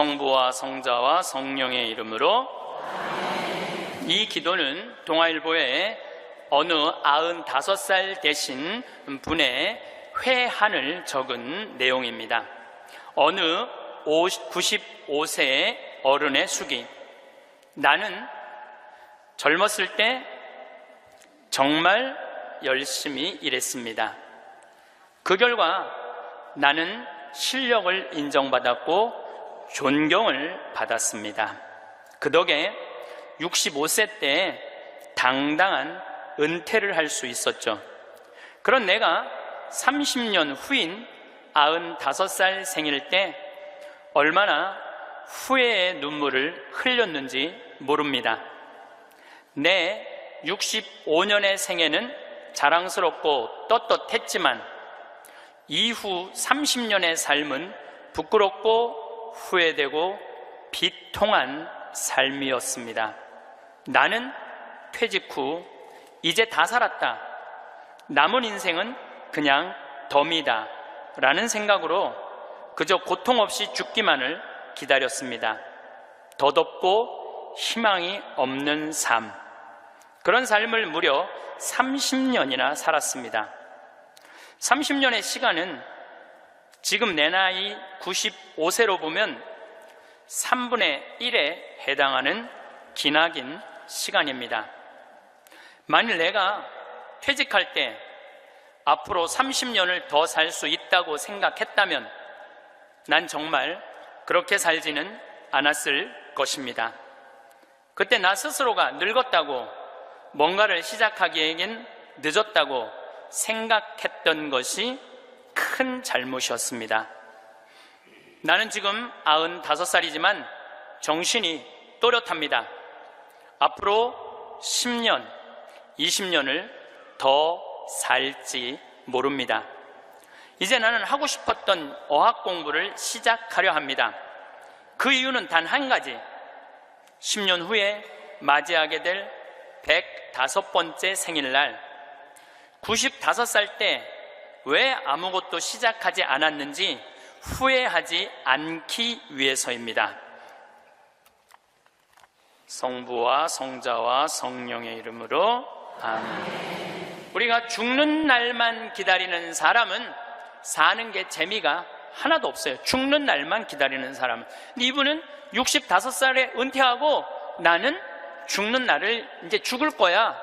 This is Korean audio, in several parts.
성부와 성자와 성령의 이름으로. 이 기도는 동아일보에 어느 95살 되신 분의 회한을 적은 내용입니다. 어느 95세의 어른의 수기. 나는 젊었을 때 정말 열심히 일했습니다. 그 결과 나는 실력을 인정받았고 존경을 받았습니다. 그 덕에 65세 때 당당한 은퇴를 할 수 있었죠. 그런 내가 30년 후인 95살 생일 때 얼마나 후회의 눈물을 흘렸는지 모릅니다. 내 65년의 생애는 자랑스럽고 떳떳했지만 이후 30년의 삶은 부끄럽고 후회되고 비통한 삶이었습니다. 나는 퇴직 후 이제 다 살았다, 남은 인생은 그냥 덤이다 라는 생각으로 그저 고통 없이 죽기만을 기다렸습니다. 덧없고 희망이 없는 삶, 그런 삶을 무려 30년이나 살았습니다. 30년의 시간은 지금 내 나이 95세로 보면 3분의 1에 해당하는 기나긴 시간입니다. 만일 내가 퇴직할 때 앞으로 30년을 더 살 수 있다고 생각했다면 난 정말 그렇게 살지는 않았을 것입니다. 그때 나 스스로가 늙었다고, 뭔가를 시작하기에는 늦었다고 생각했던 것이 큰 잘못이었습니다. 나는 지금 95살이지만 정신이 또렷합니다. 앞으로 10년, 20년을 더 살지 모릅니다. 이제 나는 하고 싶었던 어학 공부를 시작하려 합니다. 그 이유는 단 한 가지, 10년 후에 맞이하게 될 105번째 생일날 95살 때 왜 아무것도 시작하지 않았는지 후회하지 않기 위해서입니다. 성부와 성자와 성령의 이름으로 아멘. 우리가 죽는 날만 기다리는 사람은 사는 게 재미가 하나도 없어요. 죽는 날만 기다리는 사람은. 근데 이분은 65살에 은퇴하고 나는 죽는 날을 이제 죽을 거야.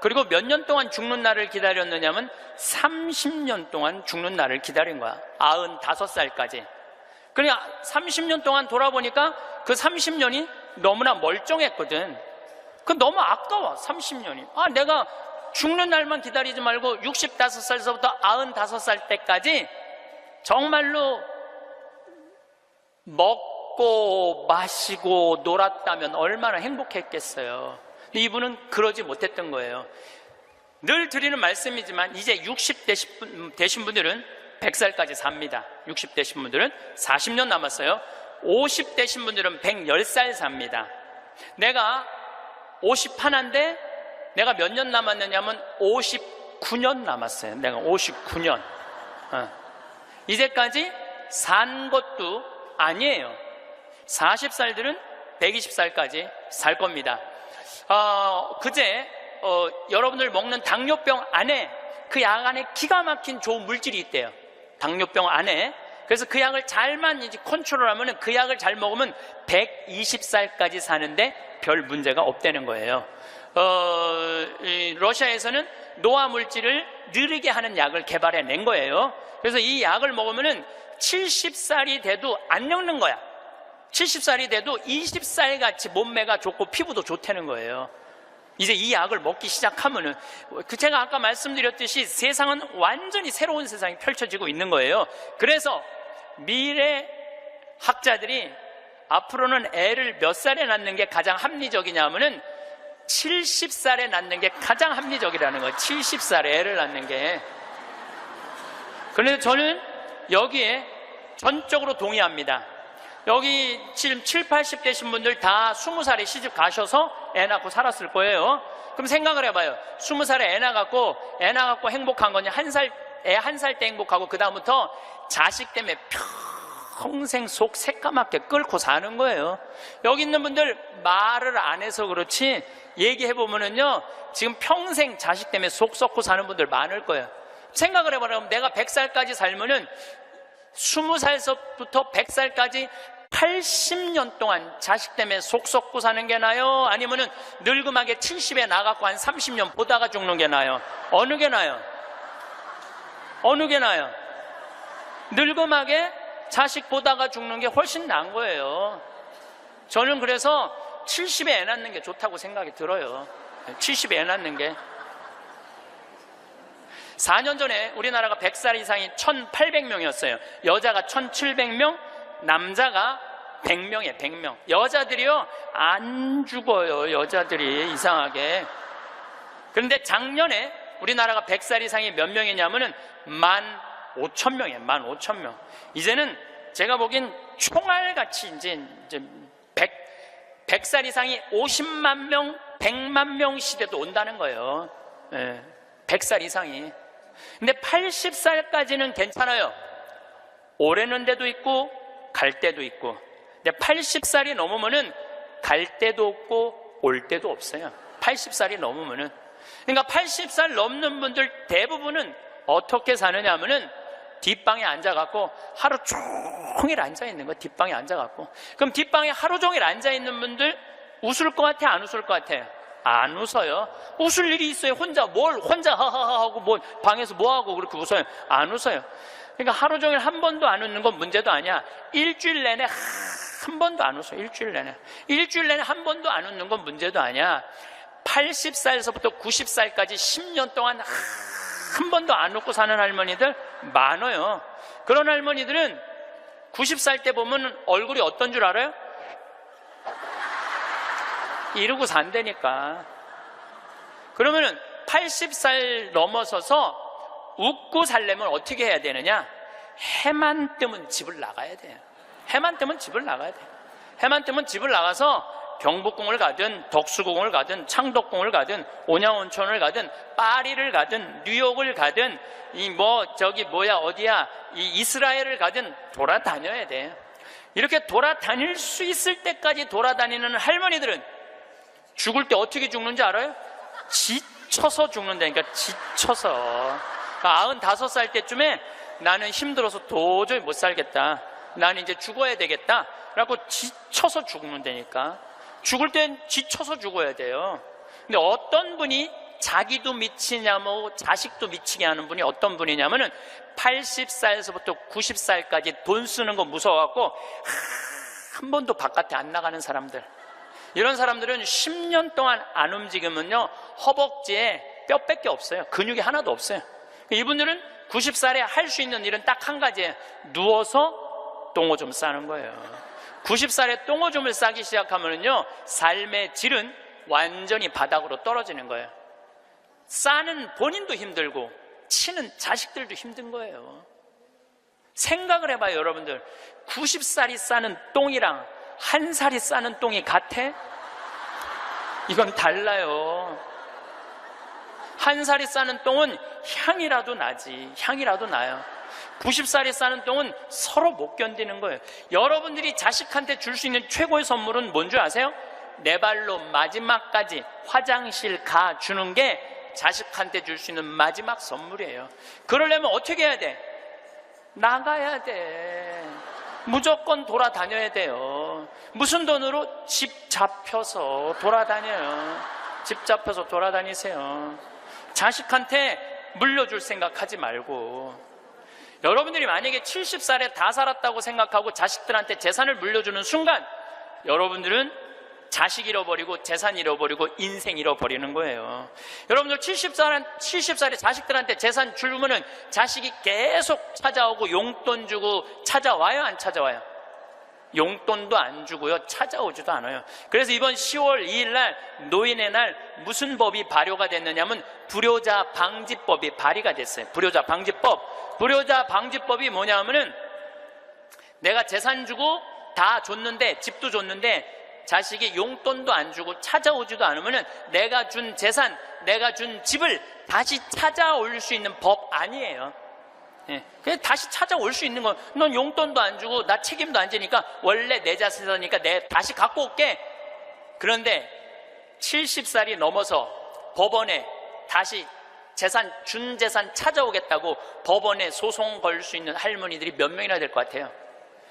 그리고 몇 년 동안 죽는 날을 기다렸느냐면 30년 동안 죽는 날을 기다린 거야. 95살까지. 그러니까 30년 동안 돌아보니까 그 30년이 너무나 멀쩡했거든. 그 너무 아까워, 30년이. 내가 죽는 날만 기다리지 말고 65살서부터 95살 때까지 정말로 먹고 마시고 놀았다면 얼마나 행복했겠어요. 근데 이분은 그러지 못했던 거예요. 늘 드리는 말씀이지만 이제 60 되신 분들은 100살까지 삽니다. 60 되신 분들은 40년 남았어요. 50 되신 분들은 110살 삽니다. 내가 51인데 내가 몇 년 남았느냐면 59년 남았어요. 내가 59년. 이제까지 산 것도 아니에요. 40살들은 120살까지 살 겁니다. 그제 여러분들 먹는 당뇨병 안에, 그 약 안에 기가 막힌 좋은 물질이 있대요. 당뇨병 안에. 그래서 그 약을 잘만 이제 컨트롤하면, 그 약을 잘 먹으면 120살까지 사는데 별 문제가 없다는 거예요. 러시아에서는 노화 물질을 느리게 하는 약을 개발해낸 거예요. 그래서 이 약을 먹으면은 70살이 돼도 안 늙는 거야. 70살이 돼도 20살 같이 몸매가 좋고 피부도 좋다는 거예요. 이제 이 약을 먹기 시작하면은, 제가 아까 말씀드렸듯이 세상은 완전히 새로운 세상이 펼쳐지고 있는 거예요. 그래서 미래 학자들이 앞으로는 애를 몇 살에 낳는 게 가장 합리적이냐 하면은 70살에 낳는 게 가장 합리적이라는 거예요. 70살에 애를 낳는 게. 그런데 저는 여기에 전적으로 동의합니다. 여기 지금 7, 80 되신 분들 다 20살에 시집 가셔서 애 낳고 살았을 거예요. 그럼 생각을 해봐요. 20살에 애 낳고 행복한 거냐? 애 한 살 때 행복하고 그 다음부터 자식 때문에 평생 속 새까맣게 끓고 사는 거예요. 여기 있는 분들 말을 안 해서 그렇지 얘기해보면은요, 지금 평생 자식 때문에 속 썩고 사는 분들 많을 거예요. 생각을 해봐라. 내가 100살까지 살면은 20살부터 100살까지 80년 동안 자식 때문에 속 썩고 사는 게 나아요? 아니면은 늙음하게 70에 나가고 한 30년 보다가 죽는 게 나아요? 어느 게 나아요? 어느 게 나아요? 늙음하게 자식 보다가 죽는 게 훨씬 나은 거예요. 저는 그래서 70에 애 낳는 게 좋다고 생각이 들어요. 70에 애 낳는 게. 4년 전에 우리나라가 100살 이상이 1,800명이었어요. 여자가 1,700명, 남자가 100명이에요. 100명. 여자들이요 안 죽어요. 여자들이 이상하게. 그런데 작년에 우리나라가 100살 이상이 몇 명이냐면은 15,000명이에요. 15,000명. 이제는 제가 보기엔 총알같이 이제 100살 이상이 50만 명, 100만 명 시대도 온다는 거예요. 100살 이상이. 근데 80살까지는 괜찮아요. 오래는 데도 있고 갈 때도 있고. 근데 80살이 넘으면은 갈 데도 없고 올 데도 없어요. 80살이 넘으면은. 그러니까 80살 넘는 분들 대부분은 어떻게 사느냐 하면은 뒷방에 앉아갖고 하루 종일 앉아있는 거예요. 뒷방에 앉아갖고. 그럼 뒷방에 하루 종일 앉아있는 분들 웃을 것 같아? 안 웃을 것 같아요? 안 웃어요. 웃을 일이 있어요. 혼자 하하하 하고 뭐 방에서 뭐하고 그렇게 웃어요? 안 웃어요. 그러니까 하루 종일 한 번도 안 웃는 건 문제도 아니야. 일주일 내내 한 번도 안 웃어요. 일주일 내내 한 번도 안 웃는 건 문제도 아니야. 80살에서부터 90살까지 10년 동안 한 번도 안 웃고 사는 할머니들 많아요. 그런 할머니들은 90살 때 보면 얼굴이 어떤 줄 알아요? 이러고 산다니까. 그러면은 80살 넘어서서 웃고 살려면 어떻게 해야 되느냐? 해만 뜨면 집을 나가야 돼요. 해만 뜨면 집을 나가야 돼요. 해만 뜨면 집을 나가서 경복궁을 가든 덕수궁을 가든 창덕궁을 가든 온양온천을 가든 파리를 가든 뉴욕을 가든 어디야 이스라엘을 가든 돌아다녀야 돼. 이렇게 돌아다닐 수 있을 때까지 돌아다니는 할머니들은 죽을 때 어떻게 죽는지 알아요? 지쳐서 죽는다니까. 지쳐서. 95살 때쯤에 나는 힘들어서 도저히 못 살겠다, 나는 이제 죽어야 되겠다 라고 지쳐서 죽는다니까. 죽을 땐 지쳐서 죽어야 돼요. 근데 어떤 분이 자기도 미치냐면 자식도 미치게 하는 분이 어떤 분이냐면은 80살에서부터 90살까지 돈 쓰는 거 무서워갖고 한 번도 바깥에 안 나가는 사람들. 이런 사람들은 10년 동안 안 움직이면요 허벅지에 뼈밖에 없어요. 근육이 하나도 없어요. 이분들은 90살에 할 수 있는 일은 딱 한 가지예요. 누워서 똥오줌 싸는 거예요. 90살에 똥오줌을 싸기 시작하면요 삶의 질은 완전히 바닥으로 떨어지는 거예요. 싸는 본인도 힘들고 치는 자식들도 힘든 거예요. 생각을 해봐요. 여러분들 90살이 싸는 똥이랑 1살이 싸는 똥이 같아? 이건 달라요. 1살이 싸는 똥은 향이라도 나지. 향이라도 나요. 90살이 싸는 똥은 서로 못 견디는 거예요. 여러분들이 자식한테 줄 수 있는 최고의 선물은 뭔 줄 아세요? 내 발로 마지막까지 화장실 가 주는 게 자식한테 줄 수 있는 마지막 선물이에요. 그러려면 어떻게 해야 돼? 나가야 돼. 무조건 돌아다녀야 돼요. 무슨 돈으로? 집 잡혀서 돌아다녀요. 집 잡혀서 돌아다니세요. 자식한테 물려줄 생각하지 말고. 여러분들이 만약에 70살에 다 살았다고 생각하고 자식들한테 재산을 물려주는 순간 여러분들은 자식 잃어버리고 재산 잃어버리고 인생 잃어버리는 거예요. 여러분들 70살에 자식들한테 재산 주면은 자식이 계속 찾아오고 용돈 주고 찾아와요? 안 찾아와요? 용돈도 안 주고요 찾아오지도 않아요. 그래서 이번 10월 2일 날 노인의 날 무슨 법이 발효가 됐느냐면 불효자 방지법이 발의가 됐어요. 불효자 방지법. 불효자 방지법이 뭐냐면은 내가 재산 주고 다 줬는데 집도 줬는데 자식이 용돈도 안 주고 찾아오지도 않으면은 내가 준 재산, 내가 준 집을 다시 찾아올 수 있는 법 아니에요. 그냥 다시 찾아올 수 있는 거. 넌 용돈도 안 주고 나 책임도 안 지니까 원래 내 자산이니까 내 다시 갖고 올게. 그런데 70살이 넘어서 법원에 다시 준 재산 찾아오겠다고 법원에 소송 걸 수 있는 할머니들이 몇 명이나 될 것 같아요?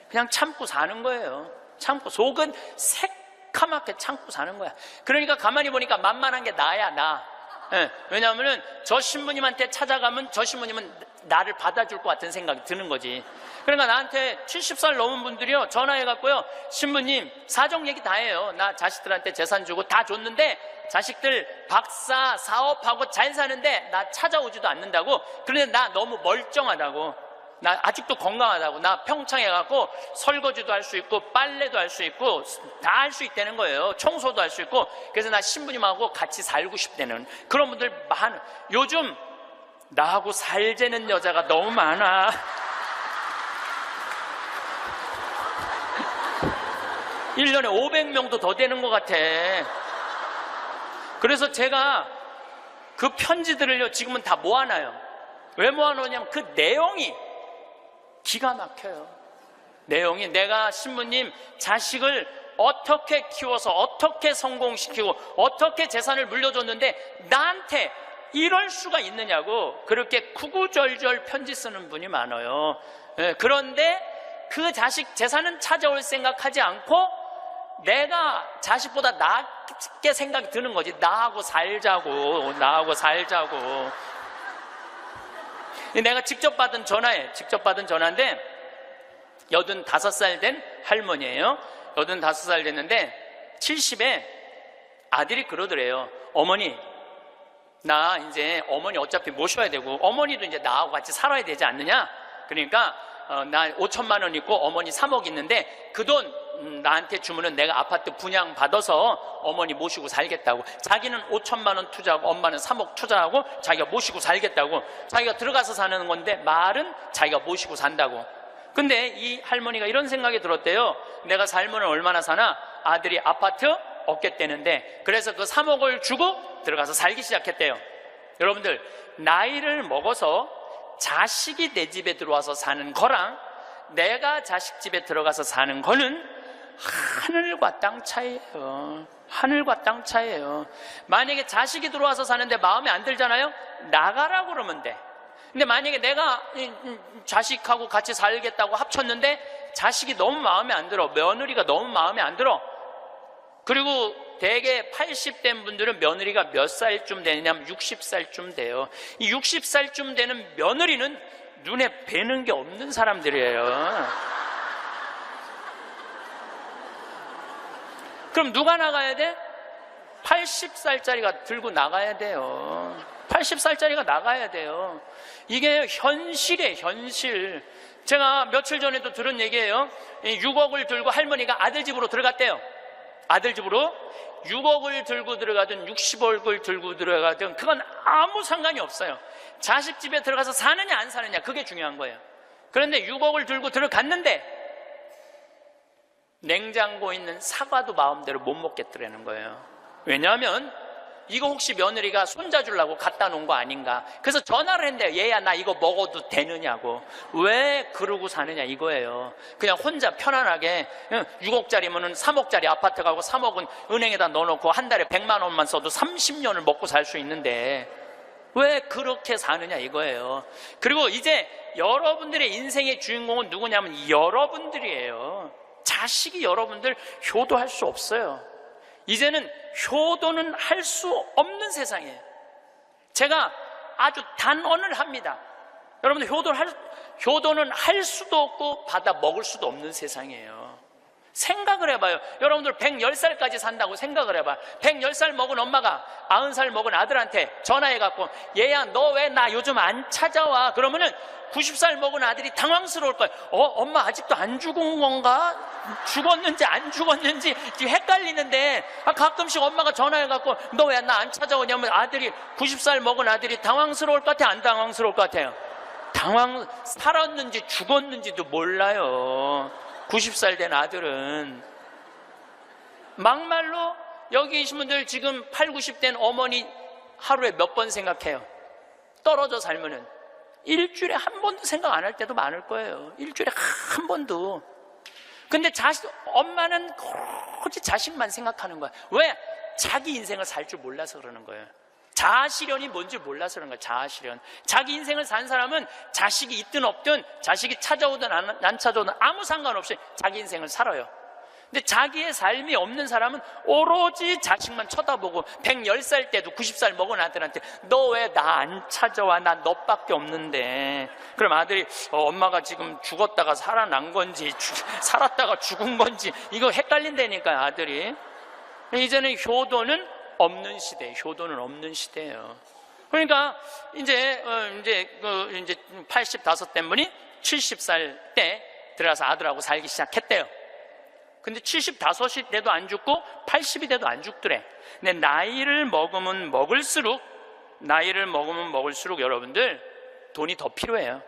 그냥 참고 사는 거예요. 참고, 속은 새카맣게 참고 사는 거야. 그러니까 가만히 보니까 만만한 게 나야, 나. 왜냐하면 저 신부님한테 찾아가면 저 신부님은 나를 받아줄 것 같은 생각이 드는 거지. 그러니까 나한테 70살 넘은 분들이요, 전화해갖고요, 신부님 사정 얘기 다 해요. 나 자식들한테 재산 주고 다 줬는데 자식들 박사 사업하고 잘 사는데 나 찾아오지도 않는다고. 그런데 나 너무 멀쩡하다고, 나 아직도 건강하다고, 나 평창해갖고 설거지도 할 수 있고 빨래도 할 수 있고 다 할 수 있다는 거예요. 청소도 할 수 있고. 그래서 나 신부님하고 같이 살고 싶다는 그런 분들 많아. 요즘 나하고 살자는 여자가 너무 많아. 1년에 500명도 더 되는 것 같아. 그래서 제가 그 편지들을요, 지금은 다 모아놔요. 왜 모아놓냐면 그 내용이 기가 막혀요. 내용이, 내가 신부님 자식을 어떻게 키워서 어떻게 성공시키고 어떻게 재산을 물려줬는데 나한테 이럴 수가 있느냐고 그렇게 구구절절 편지 쓰는 분이 많아요. 그런데 그 자식 재산은 찾아올 생각하지 않고 내가 자식보다 낫게 생각이 드는 거지. 나하고 살자고. 내가 직접 받은 전화인데 85살 된 할머니예요. 85살 됐는데 70에 아들이 그러더래요. 어머니, 나 이제 어머니 어차피 모셔야 되고 어머니도 이제 나하고 같이 살아야 되지 않느냐. 그러니까 나 5천만 원 있고 어머니 3억 있는데 그 돈 나한테 주면은 내가 아파트 분양 받아서 어머니 모시고 살겠다고. 자기는 5천만 원 투자하고 엄마는 3억 투자하고 자기가 모시고 살겠다고. 자기가 들어가서 사는 건데 말은 자기가 모시고 산다고. 근데 이 할머니가 이런 생각이 들었대요. 내가 살면 얼마나 사나? 아들이 아파트 얻겠다는데, 그래서 그 3억을 주고 들어가서 살기 시작했대요. 여러분들, 나이를 먹어서 자식이 내 집에 들어와서 사는 거랑 내가 자식 집에 들어가서 사는 거는 하늘과 땅 차이예요. 하늘과 땅 차이예요. 만약에 자식이 들어와서 사는데 마음에 안 들잖아요? 나가라고 그러면 돼. 근데 만약에 내가 자식하고 같이 살겠다고 합쳤는데 자식이 너무 마음에 안 들어, 며느리가 너무 마음에 안 들어. 그리고 대개 80된 분들은 며느리가 몇 살쯤 되냐면 60살쯤 돼요. 이 60살쯤 되는 며느리는 눈에 뵈는 게 없는 사람들이에요. 그럼 누가 나가야 돼? 80살짜리가 들고 나가야 돼요. 80살짜리가 나가야 돼요. 이게 현실이에요, 현실. 제가 며칠 전에도 들은 얘기예요. 6억을 들고 할머니가 아들 집으로 들어갔대요. 아들 집으로 6억을 들고 들어가든 60억을 들고 들어가든 그건 아무 상관이 없어요. 자식 집에 들어가서 사느냐 안 사느냐, 그게 중요한 거예요. 그런데 6억을 들고 들어갔는데 냉장고에 있는 사과도 마음대로 못 먹겠더라는 거예요. 왜냐하면 이거 혹시 며느리가 손자 주려고 갖다 놓은 거 아닌가. 그래서 전화를 했는데, 얘야 나 이거 먹어도 되느냐고. 왜 그러고 사느냐 이거예요. 그냥 혼자 편안하게 6억짜리면은 3억짜리 아파트 가고 3억은 은행에다 넣어놓고 한 달에 100만 원만 써도 30년을 먹고 살 수 있는데 왜 그렇게 사느냐 이거예요. 그리고 이제 여러분들의 인생의 주인공은 누구냐면 여러분들이에요. 자식이 여러분들 효도할 수 없어요. 이제는 효도는 할 수 없는 세상이에요. 제가 아주 단언을 합니다. 여러분들 효도는 할 수도 없고 받아 먹을 수도 없는 세상이에요. 생각을 해봐요. 여러분들 110살까지 산다고 생각을 해봐요. 110살 먹은 엄마가 90살 먹은 아들한테 전화해갖고, 얘야 너 왜 나 요즘 안 찾아와? 그러면은 90살 먹은 아들이 당황스러울 거예요. 엄마 아직도 안 죽은 건가? 죽었는지 안 죽었는지 헷갈리는데, 가끔씩 엄마가 전화해갖고 너 왜 나 안 찾아오냐면 아들이 90살 먹은 아들이 당황스러울 것 같아요, 안 당황스러울 것 같아요? 살았는지 죽었는지도 몰라요. 90살 된 아들은. 막말로 여기 계신 분들 지금 80, 90 된 어머니 하루에 몇 번 생각해요? 떨어져 살면은 일주일에 한 번도 생각 안 할 때도 많을 거예요. 일주일에 한 번도. 근데 엄마는 오로지 자식만 생각하는 거야. 왜? 자기 인생을 살 줄 몰라서 그러는 거예요. 자아실현이 뭔지 몰라서 그런 거예요. 자아실현. 자기 인생을 산 사람은 자식이 있든 없든, 자식이 찾아오든 안 찾아오든 아무 상관없이 자기 인생을 살아요. 근데 자기의 삶이 없는 사람은 오로지 자식만 쳐다보고 110살 때도 90살 먹은 아들한테 너 왜 나 안 찾아와? 나 너밖에 없는데. 그럼 아들이 엄마가 지금 죽었다가 살아난 건지 살았다가 죽은 건지 이거 헷갈린다니까요, 아들이. 이제는 효도는 없는 시대예요. 효도는 없는 시대예요. 그러니까 이제 85된 분이 70살 때 들어가서 아들하고 살기 시작했대요. 근데 75이 돼도 안 죽고 80이 돼도 안 죽더래. 근데 나이를 먹으면 먹을수록 여러분들 돈이 더 필요해요.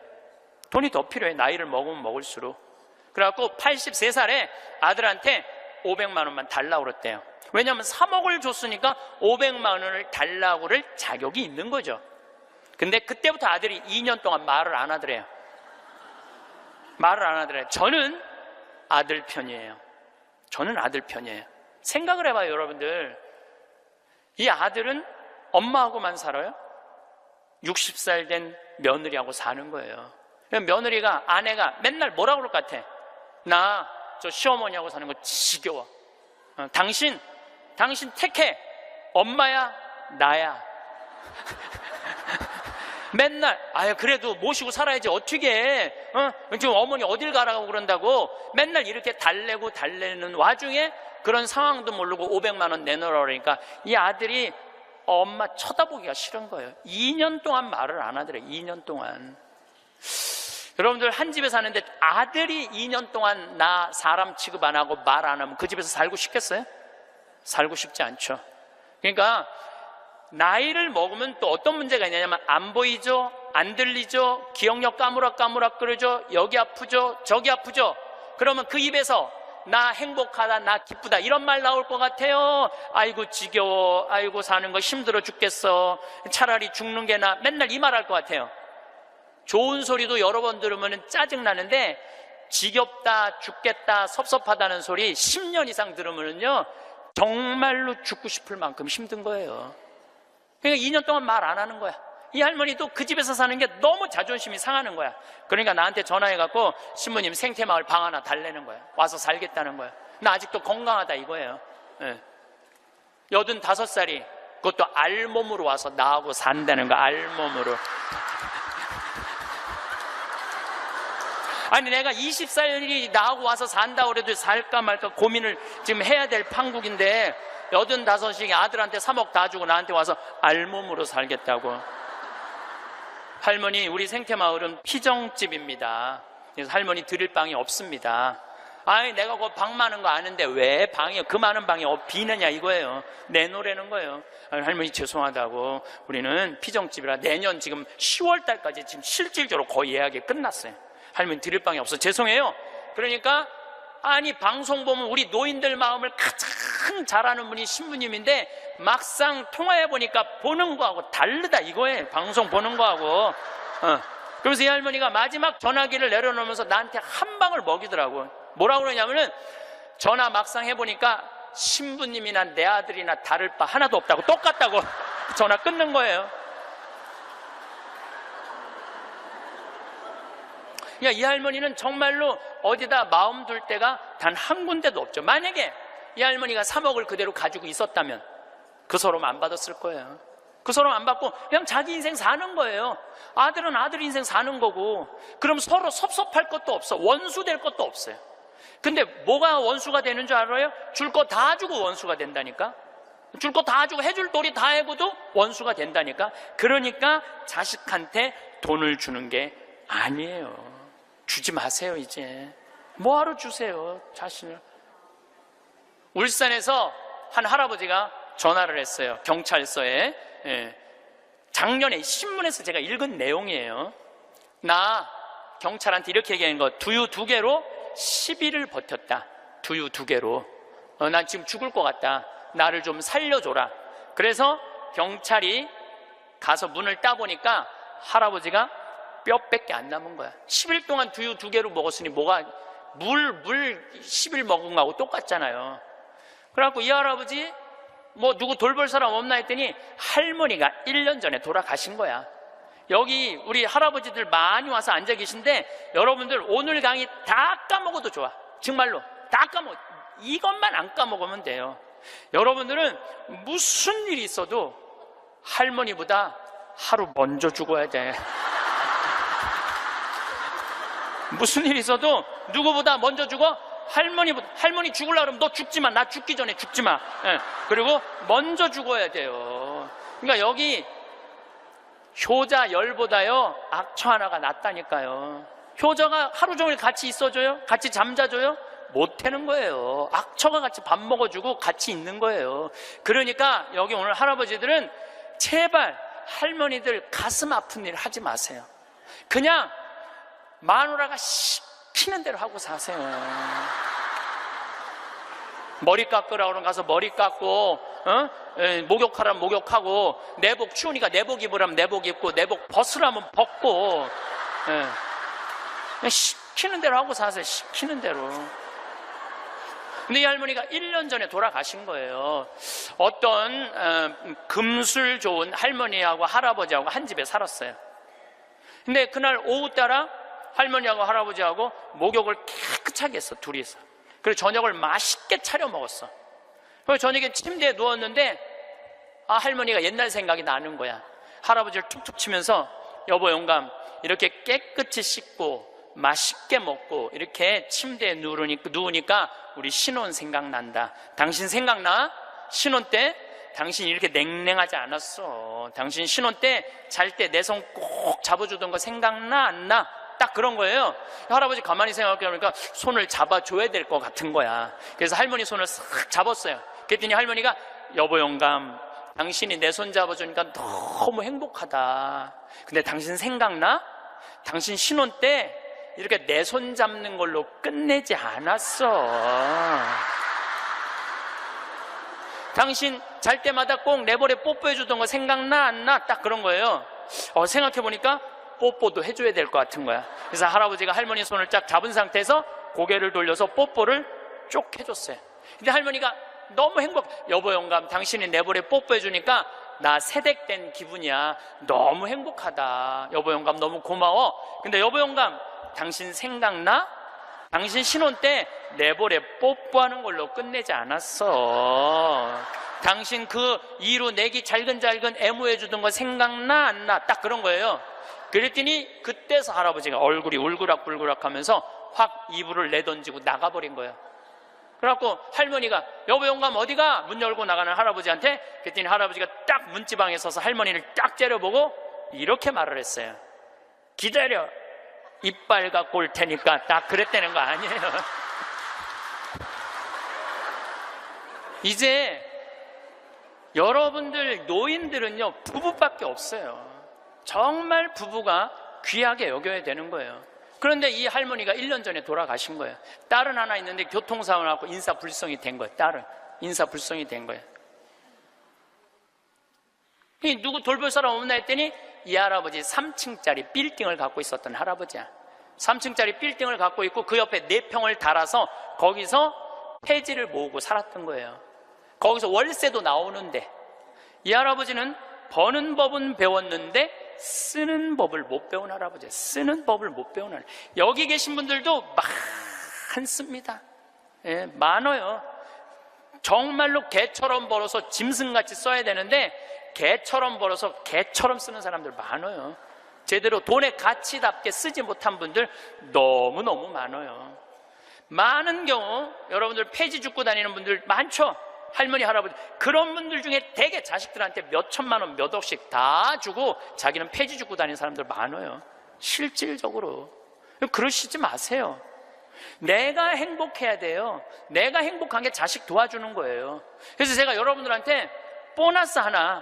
돈이 더 필요해. 나이를 먹으면 먹을수록. 그래갖고 83살에 아들한테 500만 원만 달라고 그랬대요. 왜냐하면 3억을 줬으니까 500만 원을 달라고 그럴 자격이 있는 거죠. 근데 그때부터 아들이 2년 동안 말을 안 하더래요. 말을 안 하더래요. 저는 아들 편이에요. 생각을 해봐요, 여러분들. 이 아들은 엄마하고만 살아요? 60살 된 며느리하고 사는 거예요. 며느리가, 아내가 맨날 뭐라고 그럴 것 같아? 나 저 시어머니하고 사는 거 지겨워. 당신 택해. 엄마야, 나야. 맨날 그래도 모시고 살아야지 어떻게 해? 지금 어머니 어딜 가라고 그런다고 맨날 이렇게 달래는 와중에 그런 상황도 모르고 500만 원 내놓으라 그러니까 이 아들이 엄마 쳐다보기가 싫은 거예요. 2년 동안 말을 안 하더래. 2년 동안. 여러분들 한 집에 사는데 아들이 2년 동안 나 사람 취급 안 하고 말 안 하면 그 집에서 살고 싶겠어요? 살고 싶지 않죠. 그러니까 나이를 먹으면 또 어떤 문제가 있냐면 안 보이죠? 안 들리죠? 기억력 까무락까무락 그러죠? 여기 아프죠? 저기 아프죠? 그러면 그 입에서 나 행복하다, 나 기쁘다 이런 말 나올 것 같아요. 아이고 지겨워, 아이고 사는 거 힘들어 죽겠어, 차라리 죽는 게 나, 맨날 이 말 할 것 같아요. 좋은 소리도 여러 번 들으면 짜증나는데 지겹다, 죽겠다, 섭섭하다는 소리 10년 이상 들으면요 정말로 죽고 싶을 만큼 힘든 거예요. 그러니까 2년 동안 말 안 하는 거야. 이 할머니도 그 집에서 사는 게 너무 자존심이 상하는 거야. 그러니까 나한테 전화해갖고 신부님 생태마을 방 하나 달래는 거야. 와서 살겠다는 거야. 나 아직도 건강하다 이거예요. 85살이 그것도 알몸으로 와서 나하고 산다는 거야. 알몸으로. 아니 내가 20살이 나하고 와서 산다고 그래도 살까 말까 고민을 지금 해야 될 판국인데 85이 아들한테 3억 다 주고 나한테 와서 알몸으로 살겠다고. 할머니, 우리 생태마을은 피정집입니다. 그래서 할머니 드릴 방이 없습니다. 아니 내가 그 방 많은 거 아는데 왜 방이 그 많은 방이 비느냐 이거예요. 내놓으라는 거예요. 아니, 할머니 죄송하다고 우리는 피정집이라 내년 지금 10월 달까지 지금 실질적으로 거의 예약이 끝났어요. 할머니 드릴 방이 없어. 죄송해요. 그러니까 아니 방송 보면 우리 노인들 마음을 가장 잘 아는 분이 신부님인데 막상 통화해보니까 보는 거하고 다르다 이거예요. 방송 보는 거하고. 그래서 이 할머니가 마지막 전화기를 내려놓으면서 나한테 한 방을 먹이더라고. 뭐라고 그러냐면은 전화 막상 해보니까 신부님이나 내 아들이나 다를 바 하나도 없다고, 똑같다고 전화 끊는 거예요. 그러니까 이 할머니는 정말로 어디다 마음 둘 데가 단 한 군데도 없죠. 만약에 이 할머니가 3억을 그대로 가지고 있었다면 그 서름 안 받았을 거예요. 그 서름 안 받고 그냥 자기 인생 사는 거예요. 아들은 아들 인생 사는 거고. 그럼 서로 섭섭할 것도 없어. 원수 될 것도 없어요. 근데 뭐가 원수가 되는 줄 알아요? 줄 거 다 주고 원수가 된다니까. 줄 거 다 주고 해줄 도리 다 해고도 원수가 된다니까. 그러니까 자식한테 돈을 주는 게 아니에요. 주지 마세요. 이제 뭐하러 주세요 자신을. 울산에서 한 할아버지가 전화를 했어요. 경찰서에. 작년에 신문에서 제가 읽은 내용이에요. 나 경찰한테 이렇게 얘기한 거, 두유 2개로 10일을 버텼다. 두유 2개로. 난 지금 죽을 것 같다. 나를 좀 살려줘라. 그래서 경찰이 가서 문을 따보니까 할아버지가 뼈밖에 안 남은 거야. 10일 동안 두유 2개로 먹었으니 뭐가 물 10일 먹은 거하고 똑같잖아요. 그래갖고 이 할아버지 뭐 누구 돌볼 사람 없나 했더니 할머니가 1년 전에 돌아가신 거야. 여기 우리 할아버지들 많이 와서 앉아 계신데 여러분들 오늘 강의 다 까먹어도 좋아. 정말로 다 까먹어. 이것만 안 까먹으면 돼요. 여러분들은 무슨 일이 있어도 할머니보다 하루 먼저 죽어야 돼. 무슨 일이 있어도 누구보다 먼저 죽어? 할머니 죽으려고 그러면 너 죽지 마. 나 죽기 전에 죽지 마. 예. 그리고 먼저 죽어야 돼요. 그러니까 여기 효자 10보다요 악처 하나가 낫다니까요. 효자가 하루 종일 같이 있어줘요? 같이 잠자줘요? 못하는 거예요. 악처가 같이 밥 먹어주고 같이 있는 거예요. 그러니까 여기 오늘 할아버지들은 제발 할머니들 가슴 아픈 일 하지 마세요. 그냥 마누라가 시키는 대로 하고 사세요. 머리 깎으라고 그러면 가서 머리 깎고, 목욕하라면 목욕하고, 내복 추우니까 내복 입으라면 내복 입고, 내복 벗으라면 벗고, 시키는 대로 하고 사세요. 시키는 대로. 근데 이 할머니가 1년 전에 돌아가신 거예요. 어떤 금술 좋은 할머니하고 할아버지하고 한 집에 살았어요. 근데 그날 오후 따라 할머니하고 할아버지하고 목욕을 깨끗하게 했어, 둘이서. 그리고 저녁을 맛있게 차려 먹었어. 그래서 저녁에 침대에 누웠는데 할머니가 옛날 생각이 나는 거야. 할아버지를 툭툭 치면서 여보 영감, 이렇게 깨끗이 씻고 맛있게 먹고 이렇게 침대에 누우니까 우리 신혼 생각난다. 당신 생각나? 신혼 때 당신이 이렇게 냉랭하지 않았어. 당신 신혼 때 잘 때 내 손 꼭 잡아주던 거 생각나 안 나? 딱 그런 거예요. 할아버지 가만히 생각해보니까 손을 잡아줘야 될 것 같은 거야. 그래서 할머니 손을 싹 잡았어요. 그랬더니 할머니가 여보 영감, 당신이 내 손 잡아주니까 너무 행복하다. 근데 당신 생각나? 당신 신혼 때 이렇게 내 손 잡는 걸로 끝내지 않았어. 당신 잘 때마다 꼭 내 볼에 뽀뽀해주던 거 생각나 안 나? 딱 그런 거예요. 생각해보니까 뽀뽀도 해줘야 될 것 같은 거야. 그래서 할아버지가 할머니 손을 쫙 잡은 상태에서 고개를 돌려서 뽀뽀를 쭉 해줬어요. 근데 할머니가 너무 여보 영감, 당신이 내 볼에 뽀뽀해주니까 나 세댁된 기분이야. 너무 행복하다. 여보 영감 너무 고마워. 근데 여보 영감, 당신 생각나? 당신 신혼 때 내 볼에 뽀뽀하는 걸로 끝내지 않았어. 당신 그 이로 내기 잘근잘근 애무해주던 거 생각나 안 나? 딱 그런 거예요. 그랬더니 그때서 할아버지가 얼굴이 울그락불그락 하면서 확 이불을 내던지고 나가버린 거예요. 그래갖고 할머니가 여보 영감 어디가? 문 열고 나가는 할아버지한테. 그랬더니 할아버지가 딱 문지방에 서서 할머니를 딱 째려보고 이렇게 말을 했어요. 기다려, 이빨 갖고 올 테니까. 딱 그랬다는 거 아니에요. 이제 여러분들 노인들은요 부부밖에 없어요. 정말 부부가 귀하게 여겨야 되는 거예요. 그런데 이 할머니가 1년 전에 돌아가신 거예요. 딸은 하나 있는데 교통사고 나고 인사불성이 된 거예요. 딸은 인사불성이 된 거예요. 누구 돌볼 사람 없나 했더니 이 할아버지 3층짜리 빌딩을 갖고 있었던 할아버지야. 3층짜리 빌딩을 갖고 있고 그 옆에 4평을 달아서 거기서 폐지를 모으고 살았던 거예요. 거기서 월세도 나오는데 이 할아버지는 버는 법은 배웠는데 쓰는 법을 못 배운 할아버지예요. 쓰는 법을 못 배운 할아버지. 여기 계신 분들도 많습니다. 예, 많아요. 정말로 개처럼 벌어서 짐승같이 써야 되는데 개처럼 벌어서 개처럼 쓰는 사람들 많아요. 제대로 돈의 가치답게 쓰지 못한 분들 너무너무 많아요. 많은 경우 여러분들 폐지 줍고 다니는 분들 많죠. 할머니 할아버지 그런 분들 중에 대개 자식들한테 몇 천만 원 몇 억씩 다 주고 자기는 폐지 줍고 다니는 사람들 많아요. 실질적으로. 그러시지 마세요. 내가 행복해야 돼요. 내가 행복한 게 자식 도와주는 거예요. 그래서 제가 여러분들한테 보너스 하나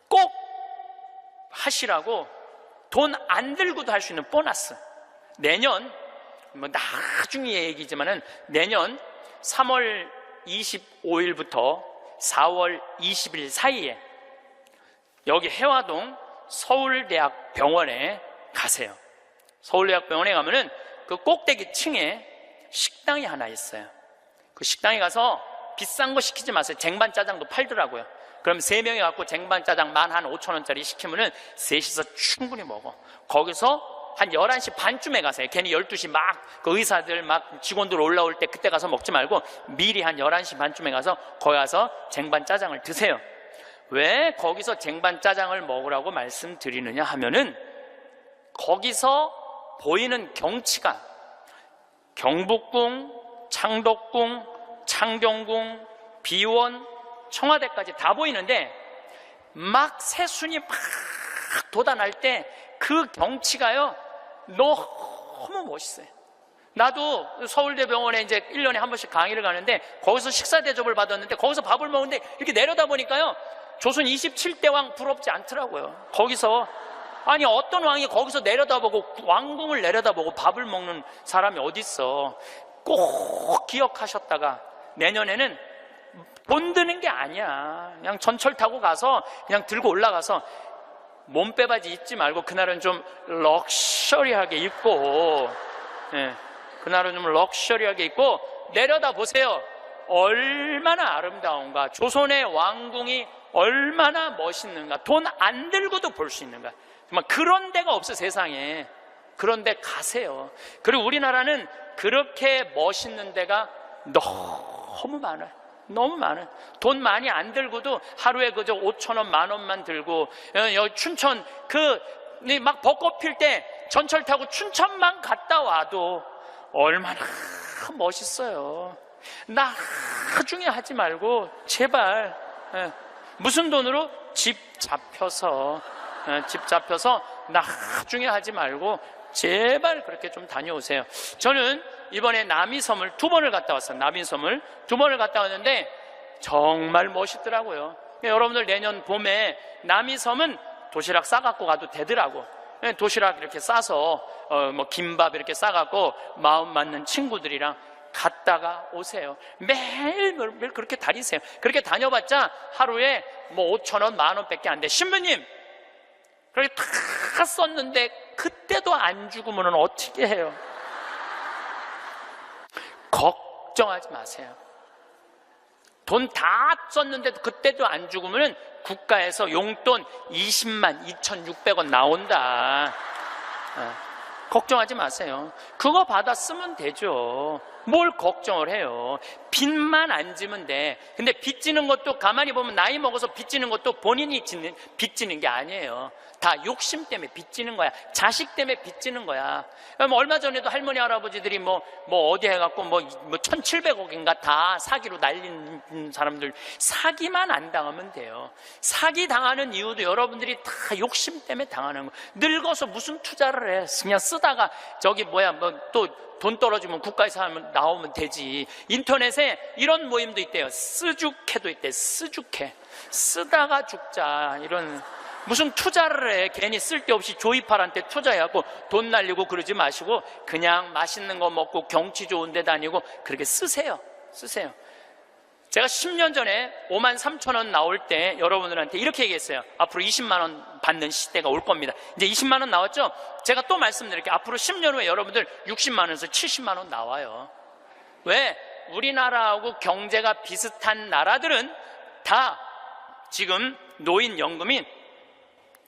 꼭 하시라고, 돈 안 들고도 할 수 있는 보너스. 내년 뭐 나중에 얘기지만은 내년 3월 25일부터 4월 20일 사이에 여기 해화동 서울대학병원에 가세요. 서울대학병원에 가면은 그 꼭대기 층에 식당이 하나 있어요. 그 식당에 가서 비싼 거 시키지 마세요. 쟁반짜장도 팔더라고요. 그럼 3명이 갖고 쟁반짜장 15,000원짜리 시키면은 셋이서 충분히 먹어. 거기서 한 11시 반쯤에 가세요. 괜히 12시 막 그 의사들 막 직원들 올라올 때 그때 가서 먹지 말고 미리 한 11시 반쯤에 가서 거기 가서 쟁반짜장을 드세요. 왜 거기서 쟁반짜장을 먹으라고 말씀드리느냐 하면은 거기서 보이는 경치가 경복궁, 창덕궁, 창경궁, 비원, 청와대까지 다 보이는데 막 새순이 막 돋아날 때 그 경치가요 너무 멋있어요. 나도 서울대병원에 이제 1년에 한 번씩 강의를 가는데 거기서 식사 대접을 받았는데 거기서 밥을 먹는데 이렇게 내려다 보니까요 조선 27대 왕 부럽지 않더라고요. 거기서 아니 어떤 왕이 거기서 내려다보고 왕궁을 내려다보고 밥을 먹는 사람이 어디 있어. 꼭 기억하셨다가 내년에는 돈 드는 게 아니야. 그냥 전철 타고 가서 그냥 들고 올라가서 몸빼바지 입지 말고 그날은 좀 럭셔리하게 입고 그날은 좀 럭셔리하게 입고 내려다 보세요. 얼마나 아름다운가. 조선의 왕궁이 얼마나 멋있는가. 돈 안 들고도 볼 수 있는가. 정말 그런 데가 없어 세상에. 그런 데 가세요. 그리고 우리나라는 그렇게 멋있는 데가 너무 많아요. 너무 많아요. 돈 많이 안 들고도 하루에 그저 5,000원, 10,000원만 들고 여기 춘천 막 벚꽃 필 때 전철 타고 춘천만 갔다 와도 얼마나 멋있어요. 나중에 하지 말고 제발 무슨 돈으로 집 잡혀서 나중에 하지 말고 제발 그렇게 좀 다녀오세요. 저는 이번에 남이섬을 2번을 갔다 왔어요. 남이섬을 2번을 갔다 왔는데 정말 멋있더라고요. 여러분들 내년 봄에 남이섬은 도시락 싸갖고 가도 되더라고. 도시락 이렇게 싸서 뭐 김밥 이렇게 싸갖고 마음 맞는 친구들이랑 갔다가 오세요. 매일 그렇게 다니세요. 그렇게 다녀봤자 하루에 뭐 5,000원, 10,000원밖에 안 돼. 신부님 그렇게 다 썼는데 그때도 안 죽으면 어떻게 해요? 걱정하지 마세요. 돈 다 썼는데도 그때도 안 죽으면 국가에서 용돈 20만 2,600원 나온다. 걱정하지 마세요. 그거 받아 쓰면 되죠. 뭘 걱정을 해요. 빚만 안 지면 돼. 근데 빚지는 것도 가만히 보면 나이 먹어서 빚지는 것도 본인이 빚지는 게 아니에요. 다 욕심 때문에 빚지는 거야. 자식 때문에 빚지는 거야. 얼마 전에도 할머니 할아버지들이 뭐 어디 해갖고 뭐 1,700억인가 다 사기로 날린 사람들, 사기만 안 당하면 돼요. 사기 당하는 이유도 여러분들이 다 욕심 때문에 당하는 거예요. 늙어서 무슨 투자를 해. 그냥 쓰다가 저기 또 돈 떨어지면 국가에서 하면 나오면 되지. 인터넷에 이런 모임도 있대요. 쓰죽해도 있대. 쓰죽해. 쓰다가 죽자. 이런 무슨 투자를 해. 괜히 쓸데없이 조이팔한테 투자해갖고 돈 날리고 그러지 마시고 그냥 맛있는 거 먹고 경치 좋은 데 다니고 그렇게 쓰세요. 제가 10년 전에 53,000원 나올 때 여러분들한테 이렇게 얘기했어요. 앞으로 20만 원 받는 시대가 올 겁니다. 이제 20만 원 나왔죠? 제가 또 말씀드릴게요. 앞으로 10년 후에 여러분들 60만 원에서 70만 원 나와요. 왜? 우리나라하고 경제가 비슷한 나라들은 다 지금 노인연금이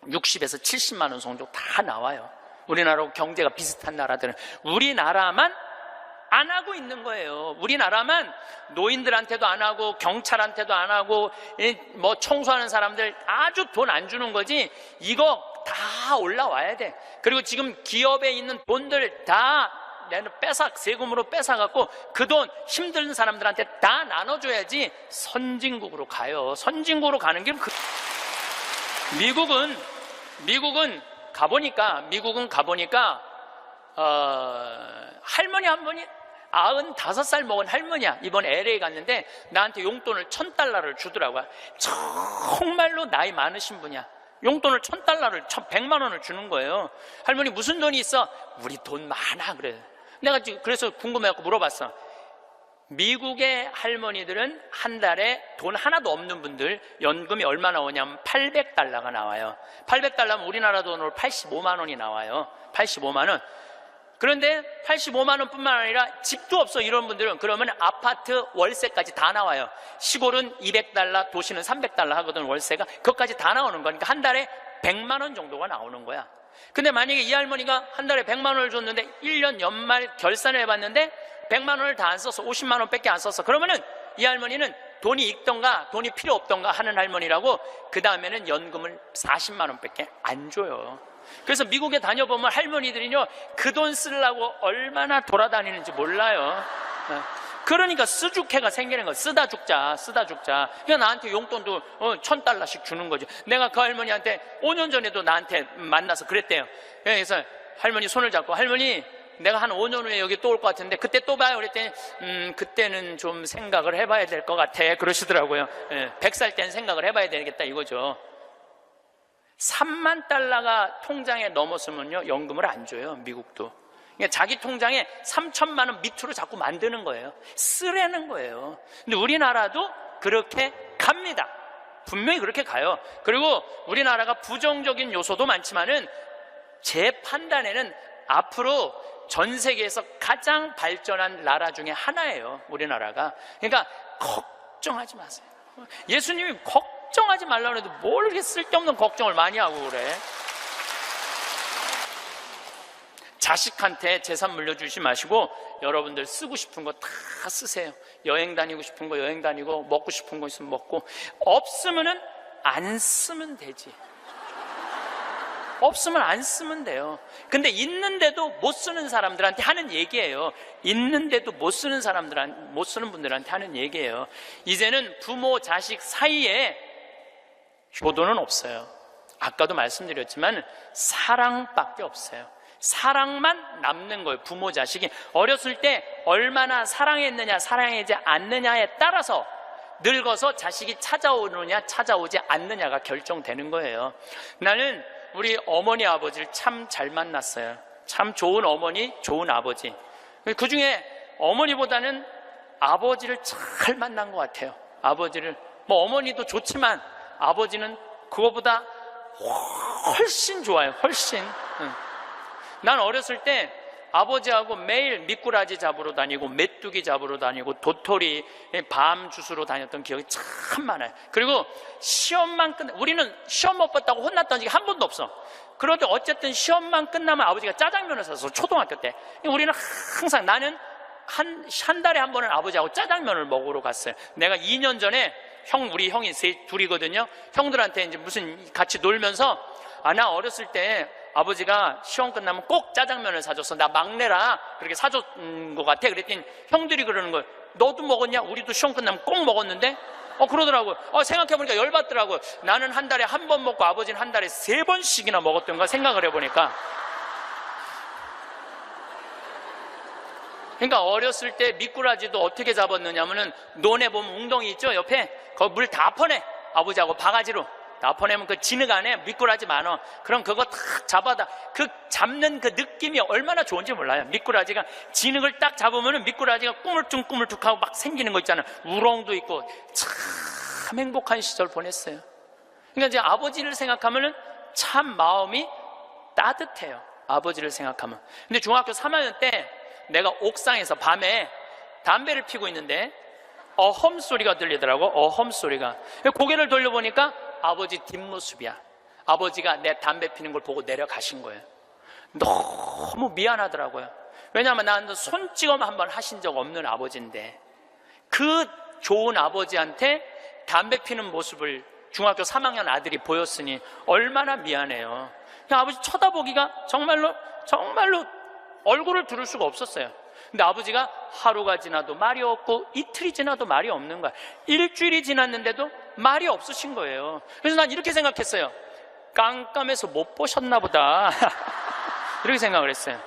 60에서 70만 원 정도 다 나와요. 우리나라하고 경제가 비슷한 나라들은. 우리나라만 안 하고 있는 거예요. 우리나라만 노인들한테도 안 하고 경찰한테도 안 하고 뭐 청소하는 사람들 아주 돈 안 주는 거지. 이거 다 올라와야 돼. 그리고 지금 기업에 있는 돈들 다 세금으로 뺏어갖고 그 돈 힘든 사람들한테 다 나눠줘야지 선진국으로 가요. 선진국으로 가는 게 미국은 가보니까 할머니 한 분이 95살 먹은 할머니야. 이번 LA 갔는데 나한테 용돈을 $1,000를 주더라고요. 정말로 나이 많으신 분이야. 용돈을 $1,000를 100만 원을 주는 거예요. 할머니 무슨 돈이 있어? 우리 돈 많아. 그래. 내가 그래서 궁금해갖고 물어봤어. 미국의 할머니들은 한 달에 돈 하나도 없는 분들 연금이 얼마 나오냐면 $800가 나와요. $800면 우리나라 돈으로 85만 원이 나와요. 85만 원. 그런데 85만 원뿐만 아니라 집도 없어 이런 분들은 그러면 아파트 월세까지 다 나와요. 시골은 $200, 도시는 $300 하거든 월세가. 그것까지 다 나오는 거니까 한 달에 100만 원 정도가 나오는 거야. 근데 만약에 이 할머니가 한 달에 100만 원을 줬는데 1년 연말 결산을 해봤는데 100만 원을 다 안 써서 50만 원밖에 안 썼어. 그러면은 이 할머니는 돈이 있던가 돈이 필요 없던가 하는 할머니라고 그 다음에는 연금을 40만 원밖에 안 줘요. 그래서 미국에 다녀보면 할머니들이요 그 돈 쓰려고 얼마나 돌아다니는지 몰라요. 그러니까 쓰죽해가 생기는 거야. 쓰다 죽자. 그러니까 나한테 용돈도 $1,000씩 주는 거죠. 내가 그 할머니한테 5년 전에도 나한테 만나서 그랬대요. 그래서 할머니 손을 잡고 할머니 내가 한 5년 후에 여기 또 올 것 같은데 그때 또 봐요. 그랬더니 그때는 좀 생각을 해봐야 될 것 같아 그러시더라고요. 100살 때는 생각을 해봐야 되겠다 이거죠. $30,000가 통장에 넘었으면요 연금을 안 줘요. 미국도. 그러니까 자기 통장에 3천만 원 밑으로 자꾸 만드는 거예요. 쓰라는 거예요. 근데 우리나라도 그렇게 갑니다. 분명히 그렇게 가요. 그리고 우리나라가 부정적인 요소도 많지만은 제 판단에는 앞으로 전 세계에서 가장 발전한 나라 중에 하나예요. 우리나라가. 그러니까 걱정하지 마세요. 예수님이 걱정하지 말라고 해도 뭘 이렇게 쓸데없는 걱정을 많이 하고 그래. 자식한테 재산 물려주지 마시고 여러분들 쓰고 싶은 거 다 쓰세요. 여행 다니고 싶은 거 여행 다니고 먹고 싶은 거 있으면 먹고 없으면은 안 쓰면 되지. 없으면 안 쓰면 돼요. 근데 있는데도 못 쓰는 사람들한테 하는 얘기예요. 있는데도 못 쓰는 못 쓰는 분들한테 하는 얘기예요. 이제는 부모 자식 사이에 효도는 없어요. 아까도 말씀드렸지만 사랑밖에 없어요. 사랑만 남는 거예요. 부모 자식이 어렸을 때 얼마나 사랑했느냐 사랑하지 않느냐에 따라서 늙어서 자식이 찾아오느냐 찾아오지 않느냐가 결정되는 거예요. 나는 우리 어머니 아버지를 참 잘 만났어요. 참 좋은 어머니 좋은 아버지. 그 중에 어머니보다는 아버지를 잘 만난 것 같아요. 아버지를 뭐 어머니도 좋지만 아버지는 그거보다 훨씬 좋아요. 훨씬. 난 어렸을 때 아버지하고 매일 미꾸라지 잡으러 다니고 메뚜기 잡으러 다니고 도토리 밤 주스러 다녔던 기억이 참 많아요. 그리고 시험만 우리는 시험 못 봤다고 혼났던 적이 한 번도 없어. 그런데 어쨌든 시험만 끝나면 아버지가 짜장면을 사서 초등학교 때 우리는 항상 나는 한 달에 한 번은 아버지하고 짜장면을 먹으러 갔어요. 내가 2년 전에 우리 형이 둘이거든요. 형들한테 이제 무슨 같이 놀면서 나 어렸을 때 아버지가 시험 끝나면 꼭 짜장면을 사줬어. 나 막내라 그렇게 사줬던 것 같아. 그랬더니 형들이 그러는 거예요. 너도 먹었냐? 우리도 시험 끝나면 꼭 먹었는데? 그러더라고요. 생각해보니까 열받더라고요. 나는 한 달에 한 번 먹고 아버지는 한 달에 3번씩이나 먹었던가 생각을 해보니까. 그러니까 어렸을 때 미꾸라지도 어떻게 잡았느냐면은 논에 보면 웅덩이 있죠? 옆에 거기 물 다 퍼내. 아버지하고 바가지로 다 퍼내면 그 진흙 안에 미꾸라지 많아. 그럼 그거 탁 잡아다 그 잡는 그 느낌이 얼마나 좋은지 몰라요. 미꾸라지가 진흙을 딱 잡으면은 미꾸라지가 꾸물쭉꾸물쭉하고 막 생기는 거 있잖아요. 우렁도 있고 참 행복한 시절 보냈어요. 그러니까 이제 아버지를 생각하면은 참 마음이 따뜻해요. 아버지를 생각하면. 근데 중학교 3학년 때 내가 옥상에서 밤에 담배를 피고 있는데 어험 소리가 들리더라고. 어험 소리가. 고개를 돌려보니까 아버지 뒷모습이야. 아버지가 내 담배 피는 걸 보고 내려가신 거예요. 너무 미안하더라고요. 왜냐하면 나는 손찌검 한번 하신 적 없는 아버지인데 그 좋은 아버지한테 담배 피는 모습을 중학교 3학년 아들이 보였으니 얼마나 미안해요. 그냥 아버지 쳐다보기가 정말로 얼굴을 두를 수가 없었어요. 근데 아버지가 하루가 지나도 말이 없고 이틀이 지나도 말이 없는 거야. 일주일이 지났는데도 말이 없으신 거예요. 그래서 난 이렇게 생각했어요. 깜깜해서 못 보셨나 보다. 이렇게 생각을 했어요.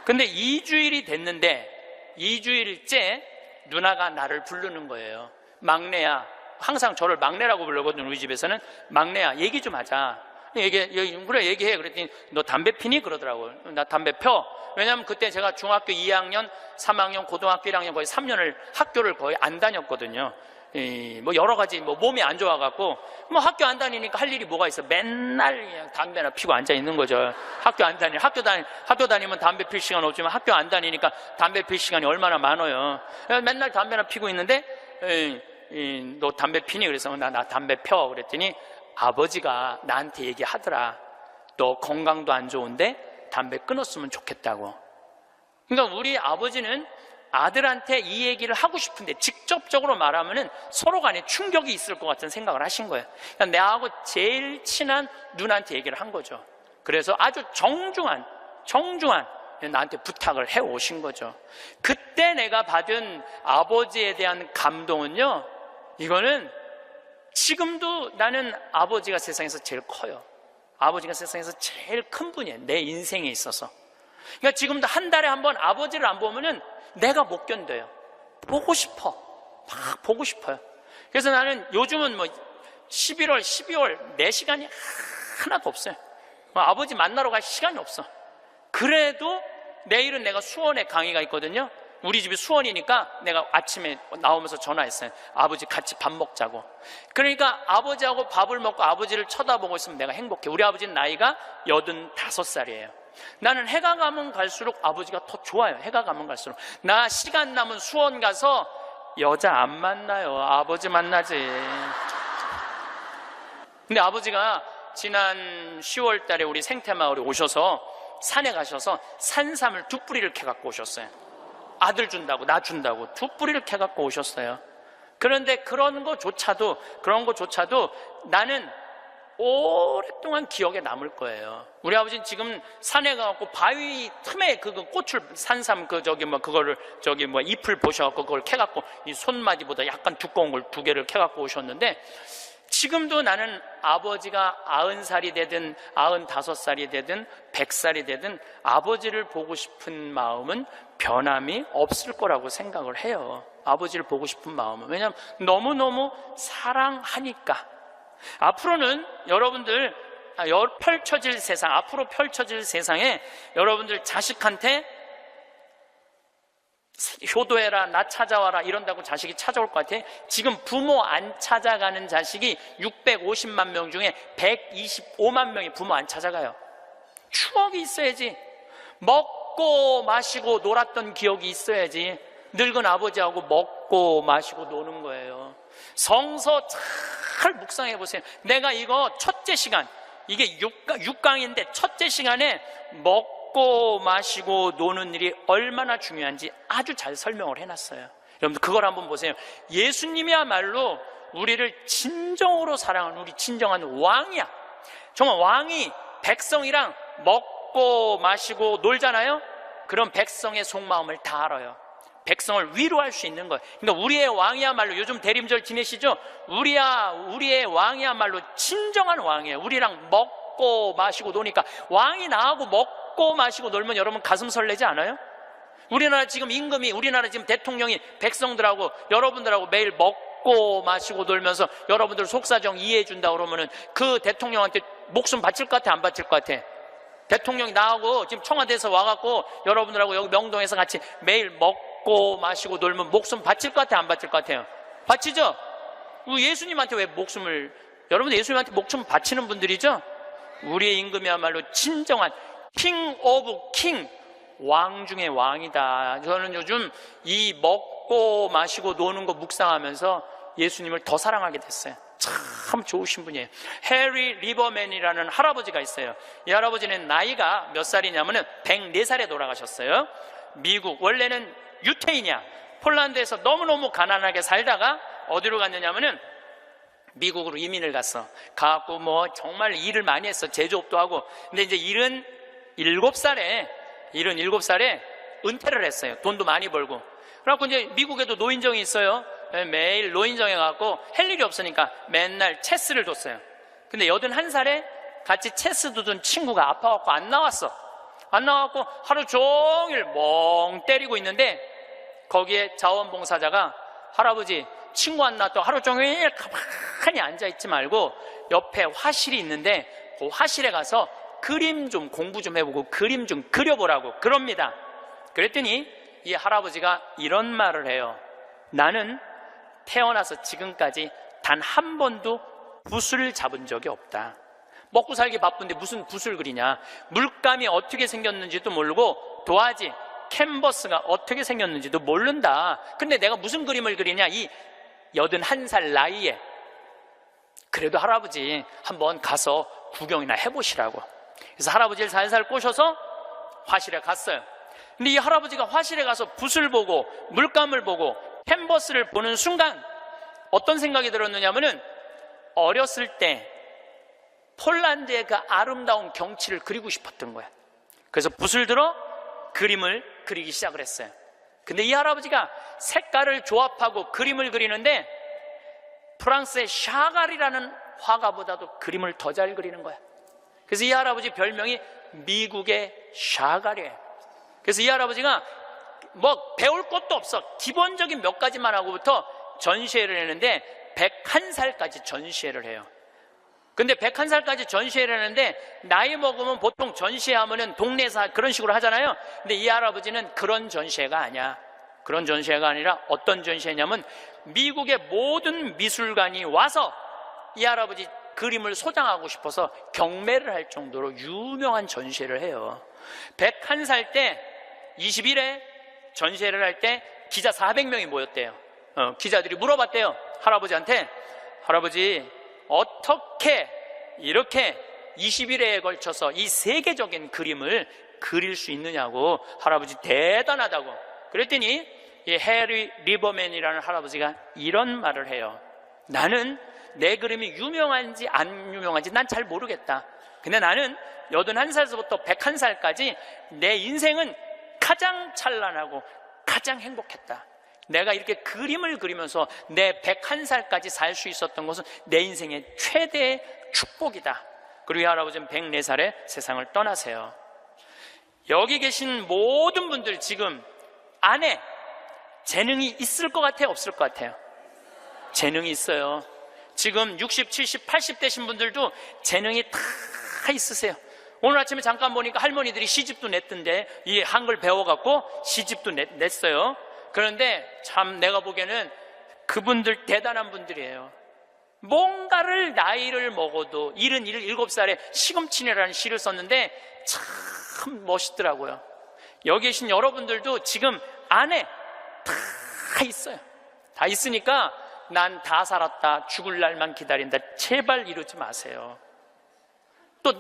근데 2주일이 됐는데 2주일째 누나가 나를 부르는 거예요. 막내야. 항상 저를 막내라고 불렀거든요. 우리 집에서는. 막내야 얘기 좀 하자. 그래, 얘기해. 그랬더니 너 담배 피니? 그러더라고요. 나 담배 펴. 왜냐면 그때 제가 중학교 2학년, 3학년, 고등학교 1학년 거의 3년을 학교를 거의 안 다녔거든요. 뭐 여러 가지 뭐 몸이 안 좋아갖고 뭐 학교 안 다니니까 할 일이 뭐가 있어. 맨날 그냥 담배나 피고 앉아 있는 거죠. 학교 다니면 담배 필 시간 없지만 학교 안 다니니까 담배 필 시간이 얼마나 많아요. 맨날 담배나 피고 있는데 너 담배 피니? 그래서 나 담배 펴. 그랬더니 아버지가 나한테 얘기하더라. 너 건강도 안 좋은데 담배 끊었으면 좋겠다고. 그러니까 우리 아버지는 아들한테 이 얘기를 하고 싶은데 직접적으로 말하면은 서로 간에 충격이 있을 것 같은 생각을 하신 거예요. 그러니까 내하고 제일 친한 누나한테 얘기를 한 거죠. 그래서 아주 정중한 나한테 부탁을 해 오신 거죠. 그때 내가 받은 아버지에 대한 감동은요, 이거는 지금도 나는 아버지가 세상에서 제일 커요. 아버지가 세상에서 제일 큰 분이에요. 내 인생에 있어서. 그러니까 지금도 한 달에 한 번 아버지를 안 보면은 내가 못 견뎌요. 보고 싶어. 막 보고 싶어요. 그래서 나는 요즘은 뭐 11월, 12월 내 시간이 하나도 없어요. 아버지 만나러 갈 시간이 없어. 그래도 내일은 내가 수원에 강의가 있거든요. 우리 집이 수원이니까 내가 아침에 나오면서 전화했어요. 아버지 같이 밥 먹자고. 그러니까 아버지하고 밥을 먹고 아버지를 쳐다보고 있으면 내가 행복해. 우리 아버지는 나이가 85살이에요. 나는 해가 가면 갈수록 아버지가 더 좋아요. 해가 가면 갈수록. 나 시간 남은 수원 가서 여자 안 만나요. 아버지 만나지. 근데 아버지가 지난 10월 달에 우리 생태마을에 오셔서 산에 가셔서 산삼을 2뿌리를 캐갖고 오셨어요. 아들 준다고, 나 준다고 2뿌리를 캐갖고 오셨어요. 그런데 그런 거조차도 나는 오랫동안 기억에 남을 거예요. 우리 아버지는 지금 산에 가갖고 바위 틈에 그 꽃을 산삼 그거를 잎을 보셔갖고 그걸 캐갖고 이 손마디보다 약간 두꺼운 걸 2개를 캐갖고 오셨는데, 지금도 나는 아버지가 90살이 되든 95살이 되든 100살이 되든 아버지를 보고 싶은 마음은 변함이 없을 거라고 생각을 해요. 아버지를 보고 싶은 마음은. 왜냐하면 너무너무 사랑하니까. 앞으로는 여러분들 앞으로 펼쳐질 세상에 여러분들 자식한테 효도해라, 나 찾아와라 이런다고 자식이 찾아올 것 같아. 지금 부모 안 찾아가는 자식이 650만 명 중에 125만 명이 부모 안 찾아가요. 추억이 있어야지. 먹고 마시고 놀았던 기억이 있어야지. 늙은 아버지하고 먹고 마시고 노는 거예요. 성서 잘 묵상해 보세요. 내가 이거 첫째 시간, 이게 6강인데 첫째 시간에 먹고 마시고 노는 일이 얼마나 중요한지 아주 잘 설명을 해놨어요. 여러분들 그걸 한번 보세요. 예수님이야말로 우리를 진정으로 사랑하는 우리 진정한 왕이야. 정말 왕이 백성이랑 먹고 마시고 놀잖아요. 그럼 백성의 속마음을 다 알아요. 백성을 위로할 수 있는 거예요. 그러니까 우리의 왕이야말로, 요즘 대림절 지내시죠? 우리의 왕이야말로 진정한 왕이에요. 우리랑 먹고 마시고 노니까. 왕이 나하고 먹고 마시고 놀면 여러분 가슴 설레지 않아요? 우리나라 지금 우리나라 지금 대통령이 백성들하고 여러분들하고 매일 먹고 마시고 놀면서 여러분들 속사정 이해해 준다 그러면은 그 대통령한테 목숨 바칠 것 같아, 안 바칠 것 같아? 대통령이 나하고 지금 청와대에서 와갖고 여러분들하고 여기 명동에서 같이 매일 먹고 마시고 놀면 목숨 바칠 것 같아, 안 바칠 것 같아요? 바치죠? 예수님한테 왜 여러분들 예수님한테 목숨 바치는 분들이죠? 우리의 임금이야말로 진정한 킹 오브 킹, 왕 중의 왕이다. 저는 요즘 이 먹고 마시고 노는 거 묵상하면서 예수님을 더 사랑하게 됐어요. 참 좋으신 분이에요. 해리 리버맨이라는 할아버지가 있어요. 이 할아버지는 나이가 몇 살이냐면은 104살에 돌아가셨어요. 미국, 원래는 유태인이야. 폴란드에서 너무너무 가난하게 살다가 어디로 갔느냐면은 미국으로 이민을 갔어. 가갖고 뭐 정말 일을 많이 했어. 제조업도 하고. 근데 이제 77살에 은퇴를 했어요. 돈도 많이 벌고. 그래갖고 이제 미국에도 노인정이 있어요. 매일 노인정에 가갖고 할 일이 없으니까 맨날 체스를 뒀어요. 근데 81살에 같이 체스 두던 친구가 아파갖고 안 나왔어. 안 나와갖고 하루 종일 멍 때리고 있는데 거기에 자원봉사자가 할아버지 친구 안 나왔다고 하루 종일 가만히 앉아있지 말고 옆에 화실이 있는데 그 화실에 가서 그림 좀 공부 좀 해보고 그림 좀 그려보라고 그럽니다. 그랬더니 이 할아버지가 이런 말을 해요. 나는 태어나서 지금까지 단 한 번도 붓을 잡은 적이 없다. 먹고 살기 바쁜데 무슨 붓을 그리냐. 물감이 어떻게 생겼는지도 모르고 도화지, 캔버스가 어떻게 생겼는지도 모른다. 근데 내가 무슨 그림을 그리냐. 이 81살 나이에. 그래도 할아버지 한번 가서 구경이나 해보시라고. 그래서 할아버지를 살살 꼬셔서 화실에 갔어요. 근데 이 할아버지가 화실에 가서 붓을 보고 물감을 보고 캔버스를 보는 순간 어떤 생각이 들었느냐면은 어렸을 때 폴란드의 그 아름다운 경치를 그리고 싶었던 거야. 그래서 붓을 들어 그림을 그리기 시작을 했어요. 근데 이 할아버지가 색깔을 조합하고 그림을 그리는데 프랑스의 샤갈이라는 화가보다도 그림을 더 잘 그리는 거야. 그래서 이 할아버지 별명이 미국의 샤갈이에요. 그래서 이 할아버지가 뭐 배울 것도 없어. 기본적인 몇 가지만 하고부터 전시회를 했는데 101살까지 전시회를 해요. 근데 101살까지 전시회를 하는데 나이 먹으면 보통 전시회하면은 동네에서 그런 식으로 하잖아요. 근데 이 할아버지는 그런 전시회가 아니야. 그런 전시회가 아니라 어떤 전시회냐면 미국의 모든 미술관이 와서 이 할아버지 그림을 소장하고 싶어서 경매를 할 정도로 유명한 전시회를 해요. 101살 때 20일에 전시회를 할 때 기자 400명이 모였대요. 기자들이 물어봤대요. 할아버지한테. 할아버지 어떻게 이렇게 20일에 걸쳐서 이 세계적인 그림을 그릴 수 있느냐고. 할아버지 대단하다고. 그랬더니 이 해리 리버맨이라는 할아버지가 이런 말을 해요. 나는 내 그림이 유명한지 안 유명한지 난 잘 모르겠다. 근데 나는 81살부터 101살까지 내 인생은 가장 찬란하고 가장 행복했다. 내가 이렇게 그림을 그리면서 내 101살까지 살 수 있었던 것은 내 인생의 최대의 축복이다. 그리고 이 할아버지는 104살에 세상을 떠나세요. 여기 계신 모든 분들 지금 안에 재능이 있을 것 같아요? 없을 것 같아요? 재능이 있어요. 지금 60, 70, 80 되신 분들도 재능이 다 있으세요. 오늘 아침에 잠깐 보니까 할머니들이 시집도 냈던데 이 한글 배워갖고 시집도 냈어요. 그런데 참 내가 보기에는 그분들 대단한 분들이에요. 뭔가를 나이를 먹어도 77살에 시금치네라는 시를 썼는데 참 멋있더라고요. 여기 계신 여러분들도 지금 안에 다 있어요. 다 있으니까 난 다 살았다, 죽을 날만 기다린다, 제발 이러지 마세요. 또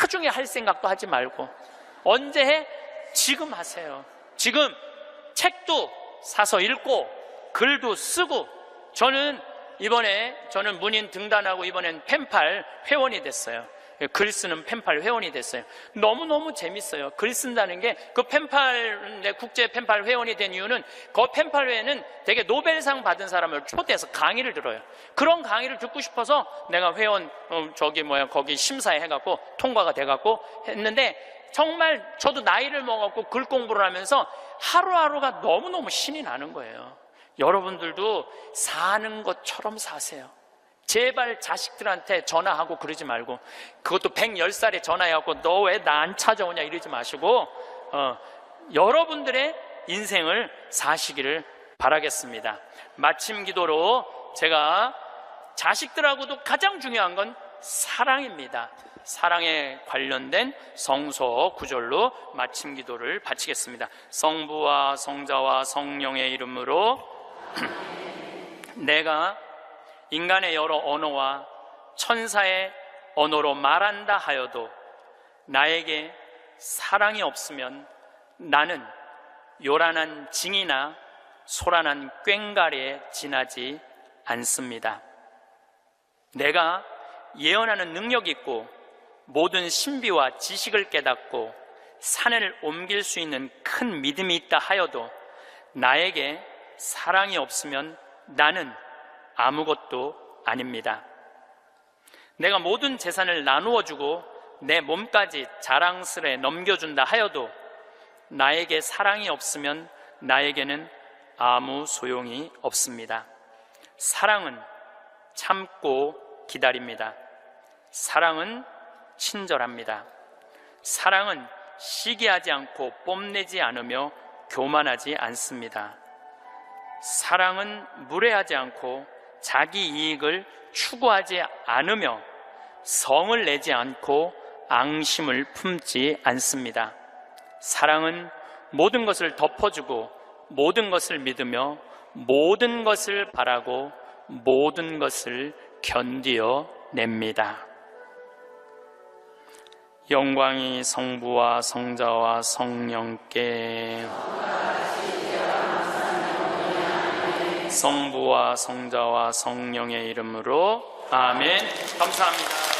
나중에 할 생각도 하지 말고 언제 해? 지금 하세요. 지금 책도 사서 읽고 글도 쓰고. 저는 문인 등단하고 이번엔 펜팔 회원이 됐어요. 글 쓰는 펜팔 회원이 됐어요. 너무너무 재밌어요. 글 쓴다는 게 그 펜팔, 국제 펜팔 회원이 된 이유는 그 펜팔 회에는 되게 노벨상 받은 사람을 초대해서 강의를 들어요. 그런 강의를 듣고 싶어서 내가 회원, 거기 심사해 해갖고 통과가 돼갖고 했는데 정말 저도 나이를 먹었고 글 공부를 하면서 하루하루가 너무너무 신이 나는 거예요. 여러분들도 사는 것처럼 사세요. 제발 자식들한테 전화하고 그러지 말고, 그것도 110살에 전화해갖고 너 왜 나 안 찾아오냐 이러지 마시고 여러분들의 인생을 사시기를 바라겠습니다. 마침 기도로 제가 자식들하고도 가장 중요한 건 사랑입니다. 사랑에 관련된 성서 구절로 마침 기도를 바치겠습니다. 성부와 성자와 성령의 이름으로 내가 인간의 여러 언어와 천사의 언어로 말한다 하여도 나에게 사랑이 없으면 나는 요란한 징이나 소란한 꽹과리에 지나지 않습니다. 내가 예언하는 능력이 있고 모든 신비와 지식을 깨닫고 산을 옮길 수 있는 큰 믿음이 있다 하여도 나에게 사랑이 없으면 나는 아무것도 아닙니다. 내가 모든 재산을 나누어 주고 내 몸까지 자랑스레 넘겨준다 하여도 나에게 사랑이 없으면 나에게는 아무 소용이 없습니다. 사랑은 참고 기다립니다. 사랑은 친절합니다. 사랑은 시기하지 않고 뽐내지 않으며 교만하지 않습니다. 사랑은 무례하지 않고 자기 이익을 추구하지 않으며 성을 내지 않고 앙심을 품지 않습니다. 사랑은 모든 것을 덮어주고 모든 것을 믿으며 모든 것을 바라고 모든 것을 견디어냅니다. 영광이 성부와 성자와 성령께 성부와 성자와 성령의 이름으로 아멘. 감사합니다.